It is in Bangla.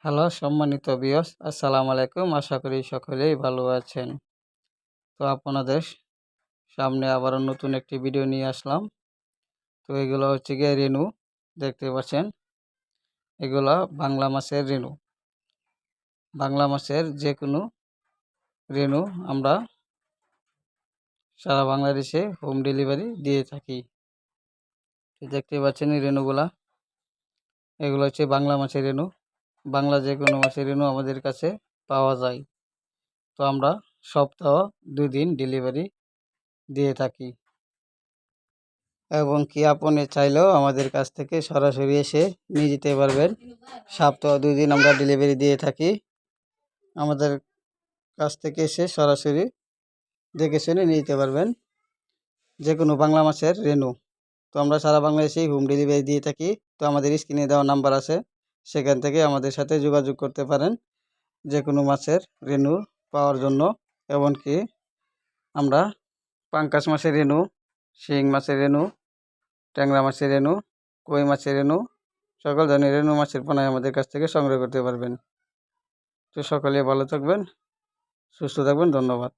হ্যালো সম্মানিত ভিউয়ার্স, আসসালামু আলাইকুম। আশা করি সকলেই ভালো আছেন। তো আপনাদের সামনে আবারও নতুন একটি ভিডিও নিয়ে আসলাম। তো এগুলো হচ্ছে গিয়ে রেনু, দেখতে পাচ্ছেন। এগুলা বাংলা মাছের রেনু। বাংলা মাছের যে কোনো রেনু আমরা সারা বাংলাদেশে হোম ডেলিভারি দিয়ে থাকি। তো দেখতে পাচ্ছেন এই রেনুগুলা, এগুলো হচ্ছে বাংলা মাছের রেনু। বাংলা যে কোনো মাছের রেনু আমাদের কাছে পাওয়া যায়। তো আমরা সপ্তাহ 2 দিন ডেলিভারি দিয়ে থাকি। এবং কি আপনি চাইলেও আমাদের কাছ থেকে সরাসরি এসে নিয়ে যেতে পারবেন। সপ্তাহে 2 দিন আমরা ডেলিভারি দিয়ে থাকি। আমাদের কাছ থেকে এসে সরাসরি দেখে শুনে নিয়ে যেতে পারবেন যে কোনো বাংলা মাছের রেনু। তো আমরা সারা বাংলাদেশেই হোম ডেলিভারি দিয়ে থাকি। তো আমাদের স্ক্রিনে দেওয়া নাম্বার আছে, সেখান থেকে আমাদের সাথে যোগাযোগ করতে পারেন যে কোনো মাছের রেনু পাওয়ার জন্য। এমনকি আমরা পাঙ্গাস মাছের রেনু, শিং মাছের রেনু, ট্যাংরা মাছের রেনু, কই মাছের রেনু, সকল ধরনের রেনু মাছের পোনাই আমাদের কাছ থেকে সংগ্রহ করতে পারবেন। তো সকলে ভালো থাকবেন, সুস্থ থাকবেন। ধন্যবাদ।